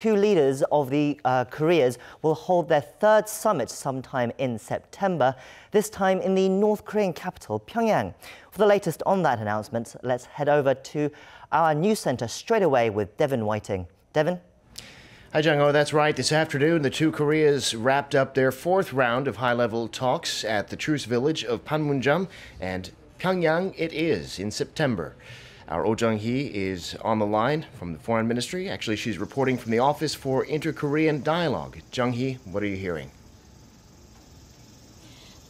Two leaders of the Koreas will hold their third summit sometime in September, this time in the North Korean capital, Pyongyang. For the latest on that announcement, let's head over to our news center straight away with Devin Whiting. Devin? Hi, Jung-ho. That's right. This afternoon, the two Koreas wrapped up their fourth round of high-level talks at the truce village of Panmunjom, and Pyongyang it is in September. Our Oh Jung-hee is on the line from the Foreign Ministry. Actually, she's reporting from the Office for Inter-Korean Dialogue. Jung-hee, what are you hearing?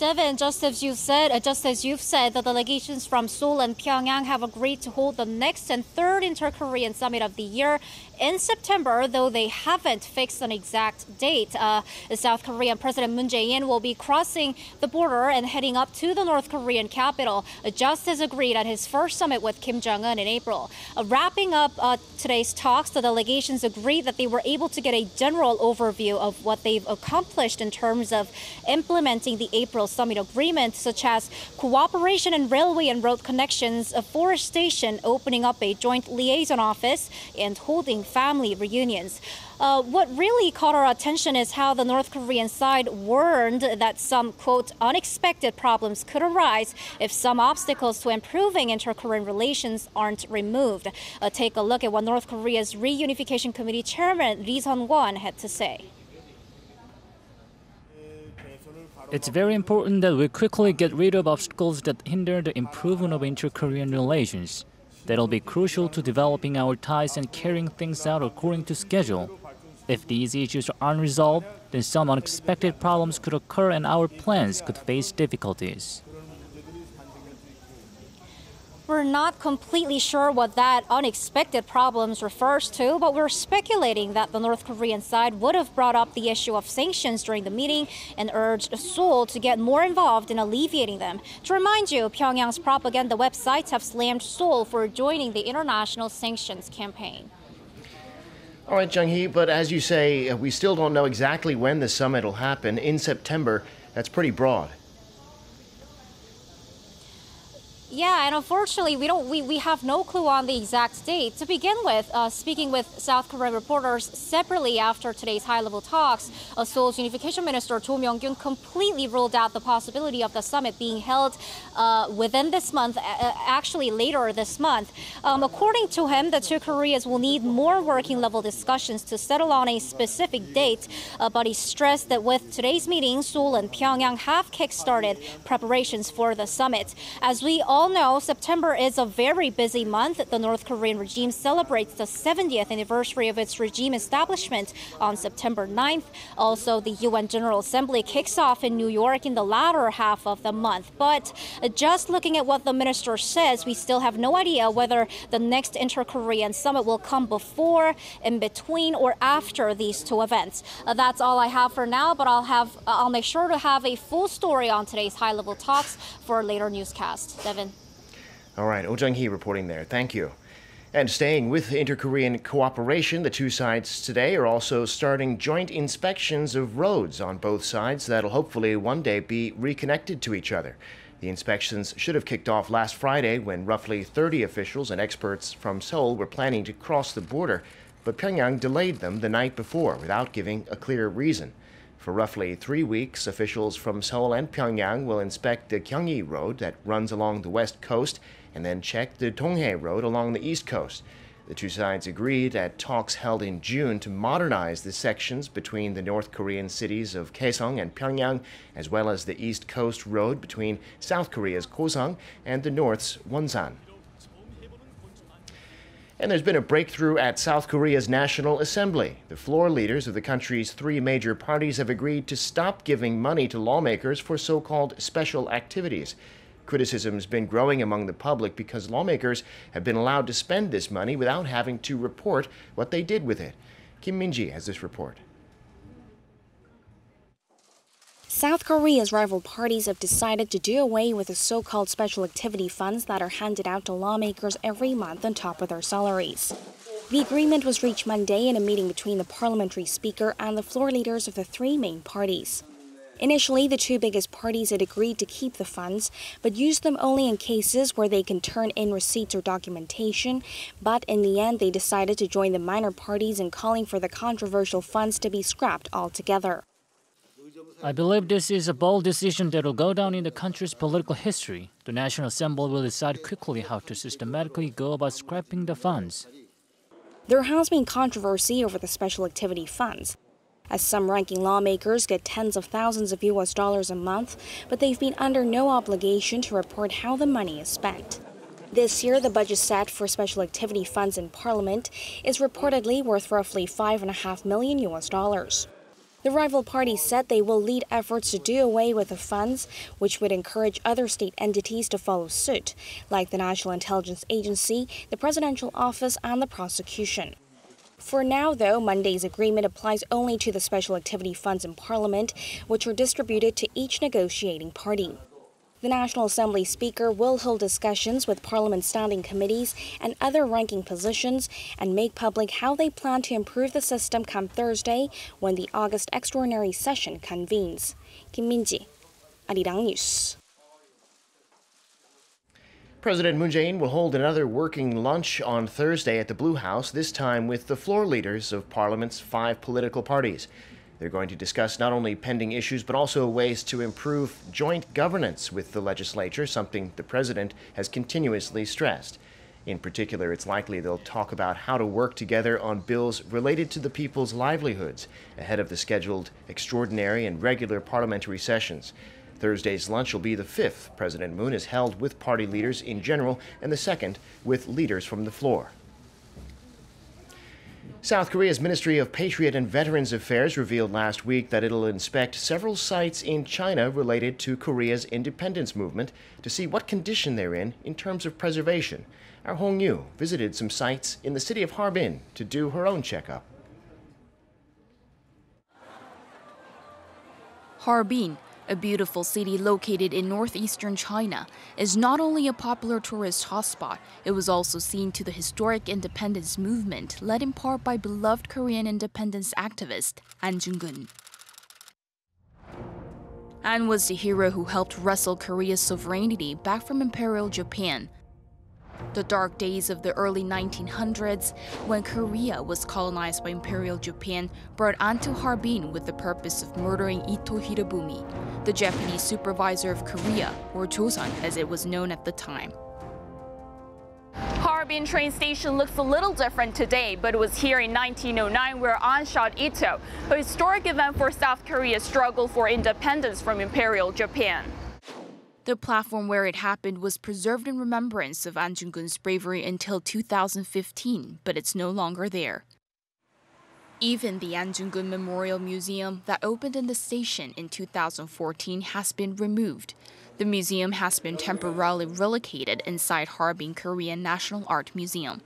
Devin, just as you've said, the delegations from Seoul and Pyongyang have agreed to hold the next and third Inter-Korean Summit of the year in September, though they haven't fixed an exact date. The South Korean President Moon Jae-in will be crossing the border and heading up to the North Korean capital, just as agreed at his first summit with Kim Jong-un in April. Wrapping up today's talks, the delegations agreed that they were able to get a general overview of what they've accomplished in terms of implementing the April summit agreement, such as cooperation in railway and road connections, afforestation, opening up a joint liaison office, and holding family reunions. What really caught our attention is how the North Korean side warned that some, quote, unexpected problems could arise if some obstacles to improving inter-Korean relations aren't removed. Take a look at what North Korea's Reunification Committee Chairman Lee Sun-kwon had to say. It's very important that we quickly get rid of obstacles that hinder the improvement of inter-Korean relations. That'll be crucial to developing our ties and carrying things out according to schedule. If these issues are unresolved, then some unexpected problems could occur and our plans could face difficulties. We're not completely sure what that unexpected problems refers to, but we're speculating that the North Korean side would have brought up the issue of sanctions during the meeting and urged Seoul to get more involved in alleviating them. To remind you, Pyongyang's propaganda websites have slammed Seoul for joining the international sanctions campaign. All right, Jung-hee, but as you say, we still don't know exactly when the summit will happen. In September, that's pretty broad. Yeah, and unfortunately, we have no clue on the exact date. To begin with, speaking with South Korean reporters separately after today's high-level talks, Seoul's Unification Minister Jo Myung-kyun completely ruled out the possibility of the summit being held within this month, actually later this month. According to him, the two Koreas will need more working-level discussions to settle on a specific date, but he stressed that with today's meeting, Seoul and Pyongyang have kick-started preparations for the summit. As we all know, September is a very busy month. The North Korean regime celebrates the 70th anniversary of its regime establishment on September 9th. Also, the UN General Assembly kicks off in New York in the latter half of the month. But just looking at what the minister says, we still have no idea whether the next inter-Korean summit will come before, in between, or after these two events. That's all I have for now, but I'll make sure to have a full story on today's high-level talks for a later newscast. Devin. All right, Oh Jung-hee reporting there. Thank you. And staying with inter-Korean cooperation, the two sides today are also starting joint inspections of roads on both sides that'll hopefully one day be reconnected to each other. The inspections should have kicked off last Friday when roughly 30 officials and experts from Seoul were planning to cross the border, but Pyongyang delayed them the night before without giving a clear reason. For roughly 3 weeks, officials from Seoul and Pyongyang will inspect the Gyeonggi Road that runs along the west coast and then check the Donghae Road along the east coast. The two sides agreed at talks held in June to modernize the sections between the North Korean cities of Kaesong and Pyongyang, as well as the east coast road between South Korea's Koesong and the North's Wonsan. And there's been a breakthrough at South Korea's National Assembly. The floor leaders of the country's three major parties have agreed to stop giving money to lawmakers for so-called special activities. Criticism has been growing among the public because lawmakers have been allowed to spend this money without having to report what they did with it. Kim Min-ji has this report. South Korea's rival parties have decided to do away with the so-called special activity funds that are handed out to lawmakers every month on top of their salaries. The agreement was reached Monday in a meeting between the parliamentary speaker and the floor leaders of the three main parties. Initially, the two biggest parties had agreed to keep the funds, but use them only in cases where they can turn in receipts or documentation. But in the end, they decided to join the minor parties in calling for the controversial funds to be scrapped altogether. I believe this is a bold decision that will go down in the country's political history. The National Assembly will decide quickly how to systematically go about scrapping the funds. There has been controversy over the special activity funds, as some ranking lawmakers get tens of thousands of US dollars a month, but they've been under no obligation to report how the money is spent. This year, the budget set for special activity funds in Parliament is reportedly worth roughly $5.5 million US dollars. The rival parties said they will lead efforts to do away with the funds, which would encourage other state entities to follow suit, like the National Intelligence Agency, the Presidential Office, and the prosecution. For now, though, Monday's agreement applies only to the special activity funds in Parliament, which are distributed to each negotiating party. The National Assembly Speaker will hold discussions with Parliament standing committees and other ranking positions and make public how they plan to improve the system come Thursday when the August extraordinary session convenes. Kim Min-ji, Arirang News. President Moon Jae-in will hold another working lunch on Thursday at the Blue House, this time with the floor leaders of Parliament's 5 political parties. They're going to discuss not only pending issues, but also ways to improve joint governance with the legislature, something the president has continuously stressed. In particular, it's likely they'll talk about how to work together on bills related to the people's livelihoods ahead of the scheduled extraordinary and regular parliamentary sessions. Thursday's lunch will be the 5th President Moon has held with party leaders in general and the 2nd with leaders from the floor. South Korea's Ministry of Patriot and Veterans Affairs revealed last week that it'll inspect several sites in China related to Korea's independence movement to see what condition they're in terms of preservation. Our Hong Yu visited some sites in the city of Harbin to do her own checkup. Harbin, a beautiful city located in northeastern China, is not only a popular tourist hotspot, it was also seen to the historic independence movement led in part by beloved Korean independence activist An Jung-geun. An was the hero who helped wrestle Korea's sovereignty back from Imperial Japan. The dark days of the early 1900s, when Korea was colonized by Imperial Japan, brought An to Harbin with the purpose of murdering Ito Hirobumi, the Japanese supervisor of Korea, or Joseon as it was known at the time. Harbin train station looks a little different today, but it was here in 1909 where An shot Ito, a historic event for South Korea's struggle for independence from Imperial Japan. The platform where it happened was preserved in remembrance of An Jung-geun's bravery until 2015, but it's no longer there. Even the An Jung-geun Memorial Museum that opened in the station in 2014 has been removed. The museum has been temporarily relocated inside Harbin Korean National Art Museum.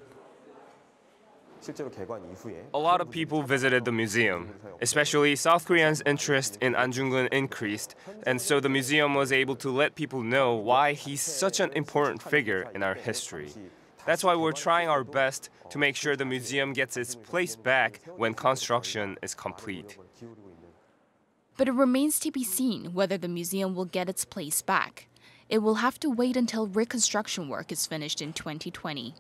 A lot of people visited the museum, especially South Koreans' interest in An Jung-geun increased, and so the museum was able to let people know why he's such an important figure in our history. That's why we're trying our best to make sure the museum gets its place back when construction is complete. But it remains to be seen whether the museum will get its place back. It will have to wait until reconstruction work is finished in 2020.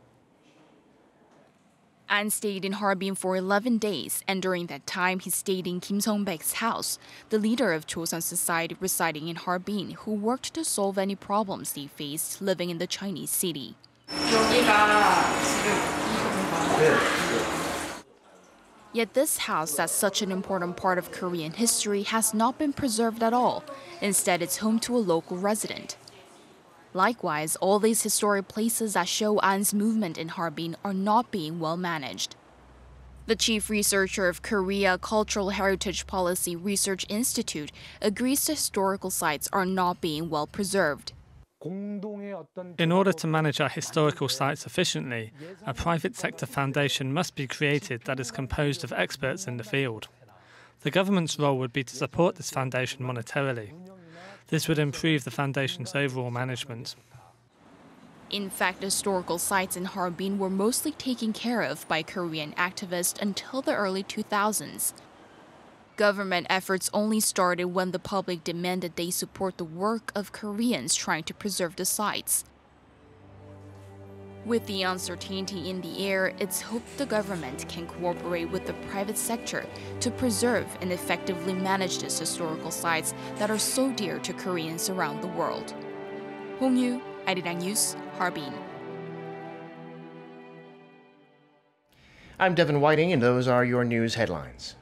An stayed in Harbin for 11 days, and during that time he stayed in Kim Sung-baek's house, the leader of Joseon society residing in Harbin, who worked to solve any problems they faced living in the Chinese city. Yet this house, that's such an important part of Korean history, has not been preserved at all. Instead, it's home to a local resident. Likewise, all these historic places that show An's movement in Harbin are not being well managed. The chief researcher of Korea Cultural Heritage Policy Research Institute agrees the historical sites are not being well preserved. In order to manage our historical sites efficiently, a private sector foundation must be created that is composed of experts in the field. The government's role would be to support this foundation monetarily. This would improve the foundation's overall management. In fact, historical sites in Harbin were mostly taken care of by Korean activists until the early 2000s. Government efforts only started when the public demanded they support the work of Koreans trying to preserve the sites. With the uncertainty in the air, it's hoped the government can cooperate with the private sector to preserve and effectively manage these historical sites that are so dear to Koreans around the world. Hong Yu, Arirang News, Harbin. I'm Devin Whiting, and those are your news headlines.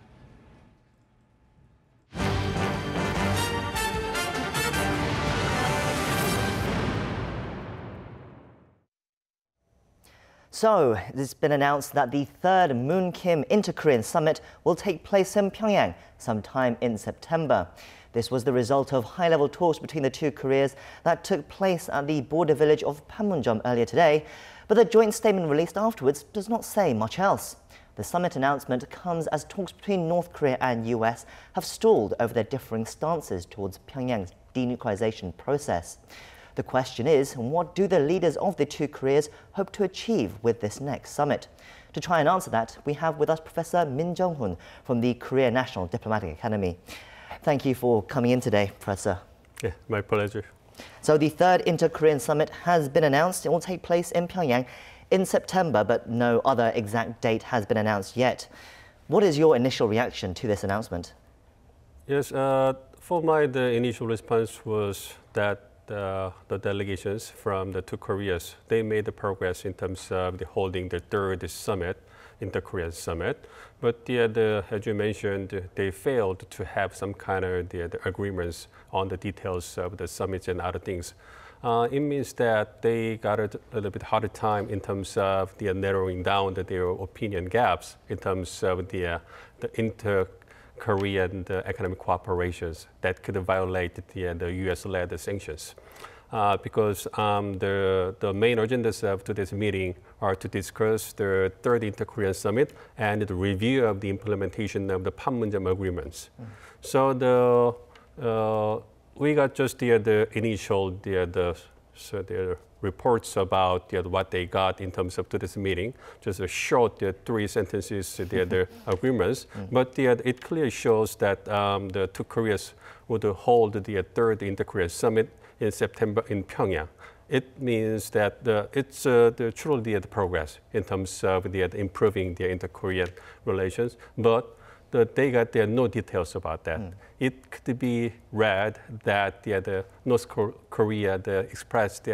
So, it's been announced that the third Moon-Kim Inter-Korean Summit will take place in Pyongyang sometime in September. This was the result of high-level talks between the two Koreas that took place at the border village of Panmunjom earlier today, but the joint statement released afterwards does not say much else. The summit announcement comes as talks between North Korea and US have stalled over their differing stances towards Pyongyang's denuclearization process. The question is, what do the leaders of the two Koreas hope to achieve with this next summit? To try and answer that, we have with us Professor Min Jong-hoon from the Korea National Diplomatic Academy. Thank you for coming in today, Professor. Yeah, my pleasure. So the third Inter-Korean Summit has been announced. It will take place in Pyongyang in September, but no other exact date has been announced yet. What is your initial reaction to this announcement? Yes, for the initial response was that the delegations from the two Koreas, they made the progress in terms of holding the third summit, Inter-Korean Summit. But as you mentioned, they failed to have some kind of the agreements on the details of the summits and other things. It means that they got a little bit harder time in terms of narrowing down their opinion gaps in terms of the inter-Korean economic cooperations that could violate the US-led sanctions. Because the main agendas of today's meeting are to discuss the third Inter-Korean Summit and the review of the implementation of the Panmunjom agreements. So we got just the initial the reports about what they got in terms of today's meeting, just a short 3 sentences the agreements. But it clearly shows that the two Koreas would hold the third Inter-Korean Summit in September in Pyongyang. It means that it's truly the progress in terms of improving the inter-Korean relations, but they got no details about that. It could be read that the North Korea expressed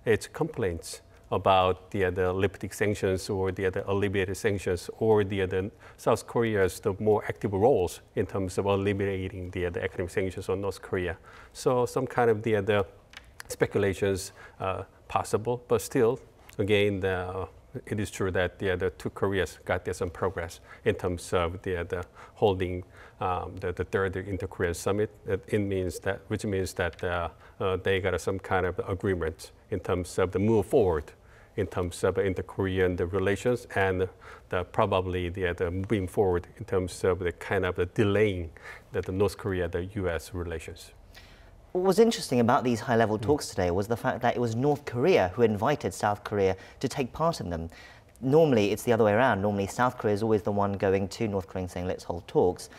its complaints about the lifting sanctions or the alleviated sanctions, or the South Korea's more active roles in terms of alleviating the economic sanctions on North Korea. So some kind of the speculations possible, but still, again, it is true that the two Koreas got some progress in terms of the holding the third Inter-Korean Summit. Which means that they got some kind of agreement in terms of the move forward in terms of inter-Korean relations, and probably the moving forward in terms of the kind of delaying the North Korea, the US relations. What was interesting about these high-level talks today was the fact that it was North Korea who invited South Korea to take part in them. Normally, it's the other way around. Normally, South Korea is always the one going to North Korea saying, let's hold talks.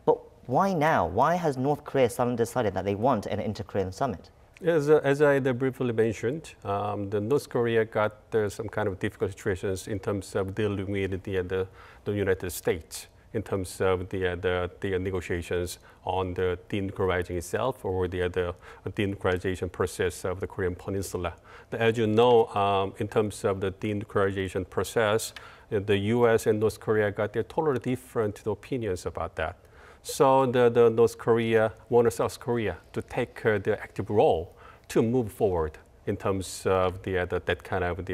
But why now? Why has North Korea suddenly decided that they want an inter-Korean summit? As I briefly mentioned, the North Korea got some kind of difficult situations in terms of dealing with the United States, in terms of the negotiations on the denuclearizing itself, or the denuclearization process of the Korean Peninsula. As you know, in terms of the denuclearization process, the US and North Korea got their totally different opinions about that. So the North Korea wanted South Korea to take the active role to move forward in terms of that kind of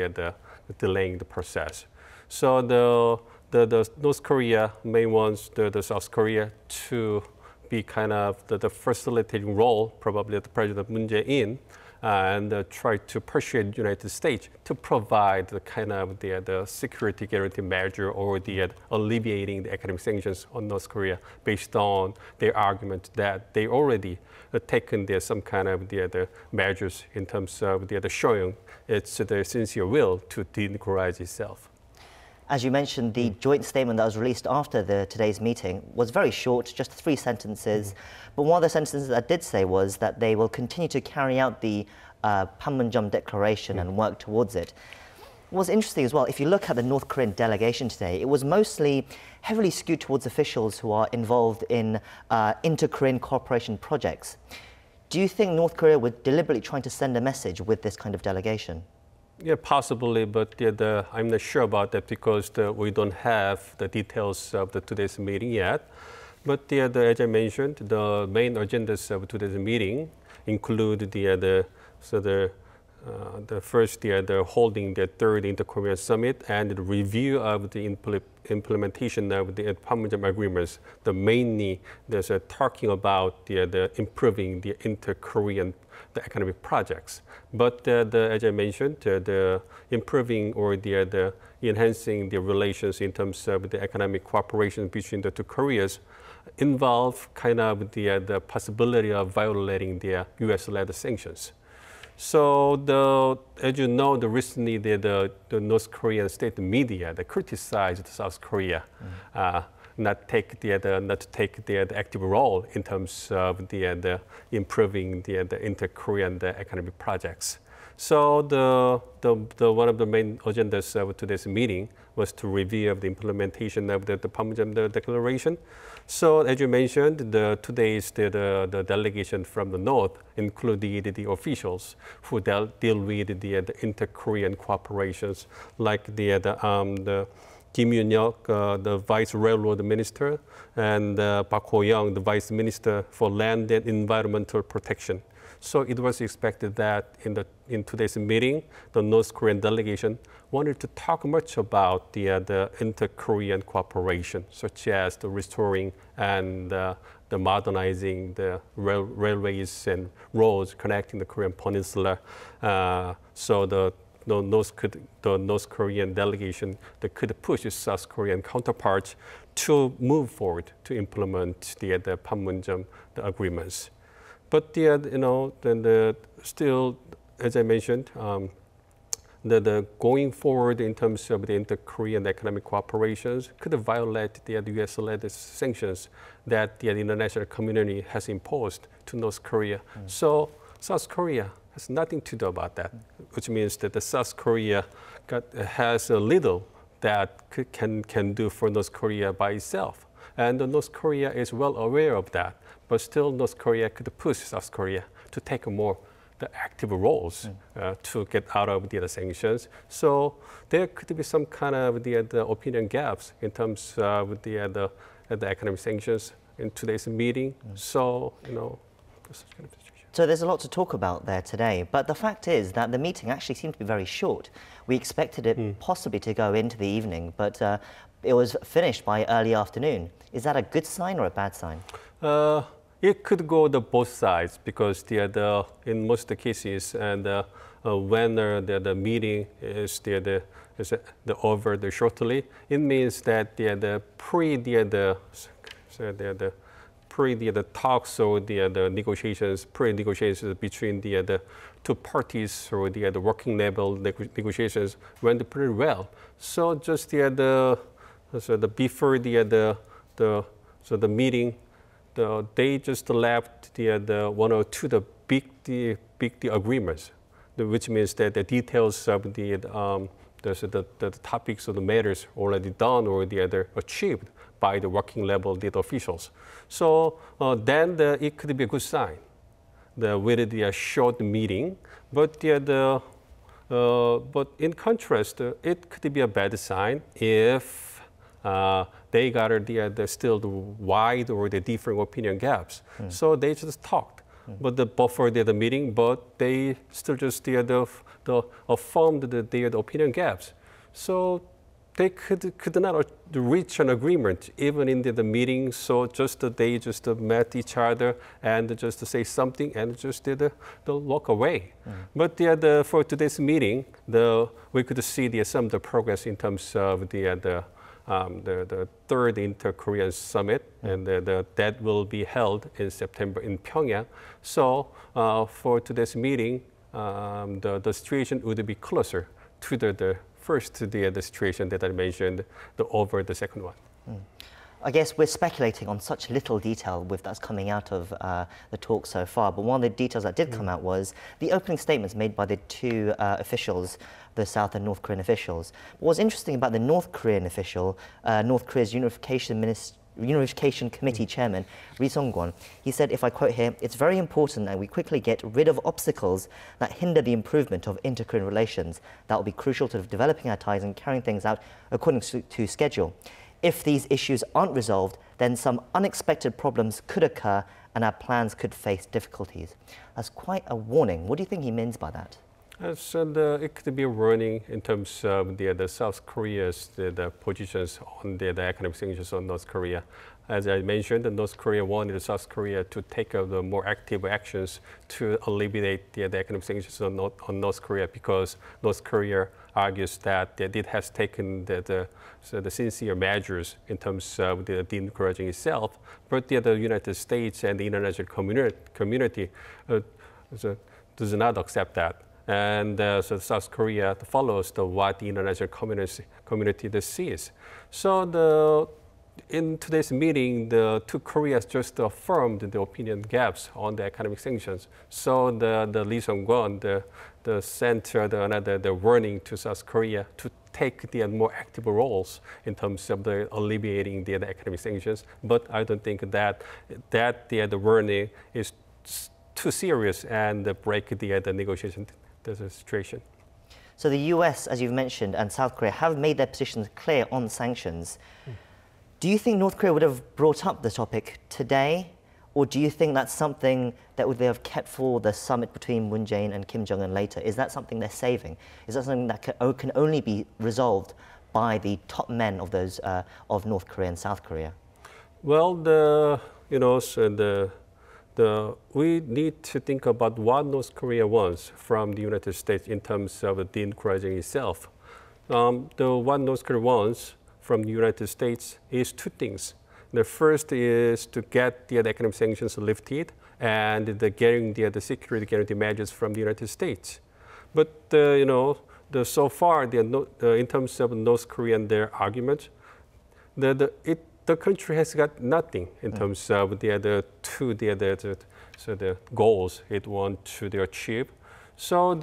delaying the process. So the North Korea may want the South Korea to be kind of the facilitating role, probably the President Moon Jae-in, and try to persuade the United States to provide the kind of the security guarantee measure, or the alleviating the economic sanctions on North Korea, based on their argument that they already taken some kind of the measures in terms of showing its the sincere will to denuclearize itself. As you mentioned, the joint statement that was released after today's meeting was very short, just 3 sentences. But one of the sentences that did say was that they will continue to carry out the Panmunjom Declaration and work towards it. What's interesting as well, if you look at the North Korean delegation today, it was mostly heavily skewed towards officials who are involved in inter-Korean cooperation projects. Do you think North Korea were deliberately trying to send a message with this kind of delegation? Yeah, possibly, but I'm not sure about that because we don't have the details of today's meeting yet. But as I mentioned, the main agendas of today's meeting include the first, the holding the 3rd Inter-Korean Summit and the review of the implementation of the Panmunjom agreements. Mainly, there's talking about the improving the inter-Korean economic projects. But as I mentioned, the improving or the enhancing the relations in terms of the economic cooperation between the 2 Koreas involve kind of the possibility of violating the U.S.-led sanctions. So, as you know, recently the North Korean state media criticized South Korea not to take the active role in terms of the improving the inter-Korean economic projects. So one of the main agendas of today's meeting was to review the implementation of the Panmunjom Declaration. So as you mentioned, today's the delegation from the north included the officials who deal with the inter-Korean cooperations, like the Kim Yoon-hyuk, the Vice Railroad Minister, and Park Ho-young, the Vice Minister for Land and Environmental Protection. So it was expected that in today's meeting, the North Korean delegation wanted to talk much about the inter-Korean cooperation, such as the restoring and the modernizing the railways and roads connecting the Korean Peninsula. So the North Korean delegation that could push its South Korean counterparts to move forward to implement the Panmunjom agreements. But still, as I mentioned, the going forward in terms of the inter-Korean economic cooperations could violate the U.S.-led sanctions that the international community has imposed to North Korea. So South Korea has nothing to do about that, which means that the South Korea has a little that can do for North Korea by itself. And North Korea is well aware of that. But still, North Korea could push South Korea to take more the active roles to get out of the sanctions. So there could be some kind of the opinion gaps in terms of the economic sanctions in today's meeting. So, this kind of situation. So there's a lot to talk about there today, but the fact is that the meeting actually seemed to be very short. We expected it possibly to go into the evening, but it was finished by early afternoon. Is that a good sign or a bad sign? It could go to both sides because in most cases, and when the meeting is over shortly, it means that the talks or the negotiations, pre-negotiations between the 2 parties or the working level negotiations went pretty well. So just before the meeting, they just left the 1 or 2 big agreements, which means that the details of the topics of the matters already done or achieved by the working level officials. So then it could be a good sign with the short meeting, but in contrast, it could be a bad sign if they got still the wide or the different opinion gaps. So they just talked, but before the meeting, but they still just affirmed their opinion gaps. So they could not reach an agreement even in the meeting. So they just met each other and just say something and just walk away. But for today's meeting, we could see some of the progress in terms of the 3rd Inter-Korean Summit, and that will be held in September in Pyongyang. So for today's meeting, the situation would be closer to the first the situation that I mentioned over the second one. I guess we're speculating on such little detail with that's coming out of the talk so far, but one of the details that did come out was the opening statements made by the two officials, the South and North Korean officials. But what's interesting about the North Korean official, North Korea's Unification Committee Chairman, Ri Song-kwon, he said, if I quote here, "It's very important that we quickly get rid of obstacles that hinder the improvement of inter-Korean relations. That will be crucial to developing our ties and carrying things out according to schedule. If these issues aren't resolved, then some unexpected problems could occur and our plans could face difficulties." That's quite a warning. What do you think he means by that? So it could be a warning in terms of the South Korea's the positions on the economic sanctions on North Korea. As I mentioned, North Korea wanted South Korea to take the more active actions to alleviate the economic sanctions on North Korea, because North Korea argues that it has taken the sincere measures in terms of the de-encouraging itself, but the United States and the international community does not accept that. And so South Korea follows what the international community sees. So in today's meeting, the two Koreas just affirmed the opinion gaps on the economic sanctions. So the Ri Song-kwon, the sent the warning to South Korea to take the more active roles in terms of the alleviating the economic sanctions. But I don't think that the warning is too serious and break the negotiation the situation. So the US, as you've mentioned, and South Korea have made their positions clear on sanctions. Do you think North Korea would have brought up the topic today, or do you think that's something that they have kept for the summit between Moon Jae-in and Kim Jong-un later? Is that something they're saving? Is that something that can only be resolved by the top men of those of North Korea and South Korea? Well, we need to think about what North Korea wants from the United States in terms of de-encouraging itself. What North Korea wants from the United States is two things. The first is to get the economic sanctions lifted and getting the security guarantee measures from the United States. But so far, in terms of North Korean their argument, the country has got nothing in terms of the goals it wants to achieve. So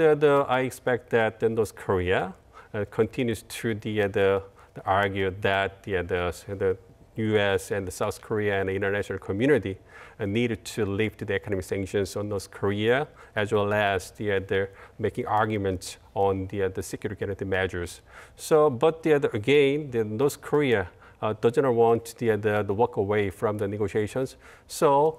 I expect that North Korea continues to argue that the U.S. and the South Korea and the international community needed to lift the economic sanctions on North Korea, as well as they're making arguments on the security guarantee measures. So, but again, North Korea doesn't want to walk away from the negotiations. So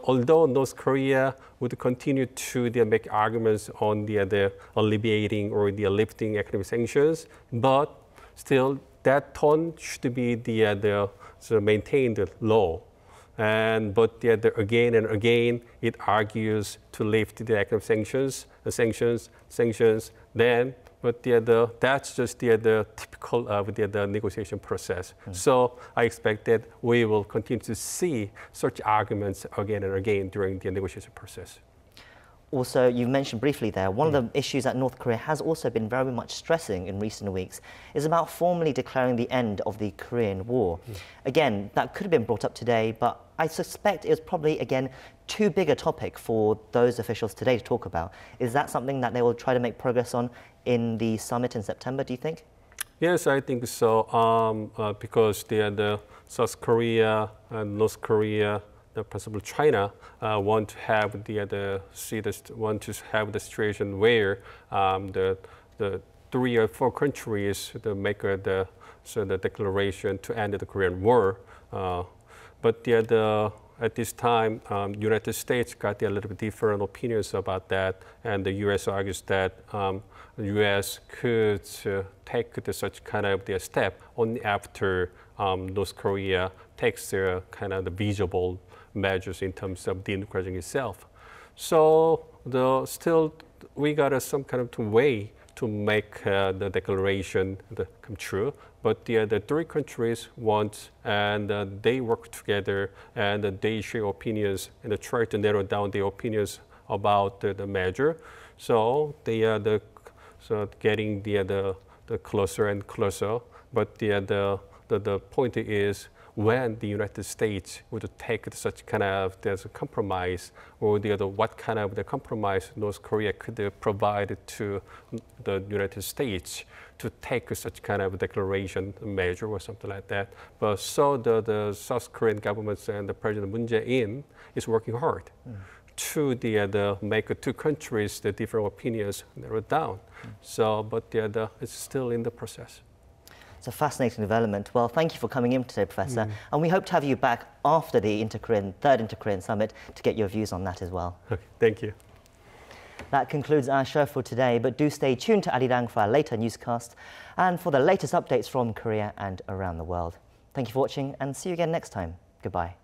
although North Korea would continue to make arguments on the alleviating or the lifting economic sanctions, but still that tone should be maintained low. But again and again, it argues to lift the economic sanctions, then. But that's just the typical of the negotiation process. So I expect that we will continue to see such arguments again and again during the negotiation process. Also, you mentioned briefly there, one of the issues that North Korea has also been very much stressing in recent weeks is about formally declaring the end of the Korean War. Again, that could have been brought up today, but I suspect it was probably, again, too big a topic for those officials today to talk about. Is that something that they will try to make progress on in the summit in September, do you think? Yes, I think so, because the South Korea and North Korea, possibly China, want to have the situation where the 3 or 4 countries make the declaration to end the Korean War. But at this time, United States got a little bit different opinions about that, and the U.S. argues that the U.S. could take such kind of the step only after North Korea takes their kind of the visible measures in terms of de-encouraging itself. So still we got some kind of way to make the declaration come true. But the 3 countries want, and they work together, and they share opinions and try to narrow down their opinions about the measure. So they so getting the closer and closer. But the point is, when the United States would take such kind of there's a compromise, or what kind of the compromise North Korea could provide to the United States to take such kind of declaration measure or something like that. But so the South Korean government and the President Moon Jae-in is working hard to make two countries the different opinions narrowed down. So, but it's still in the process. It's a fascinating development. Well, thank you for coming in today, Professor. And we hope to have you back after the third Inter-Korean Summit to get your views on that as well. Okay, thank you. That concludes our show for today, but do stay tuned to Arirang for our later newscast and for the latest updates from Korea and around the world. Thank you for watching and see you again next time. Goodbye.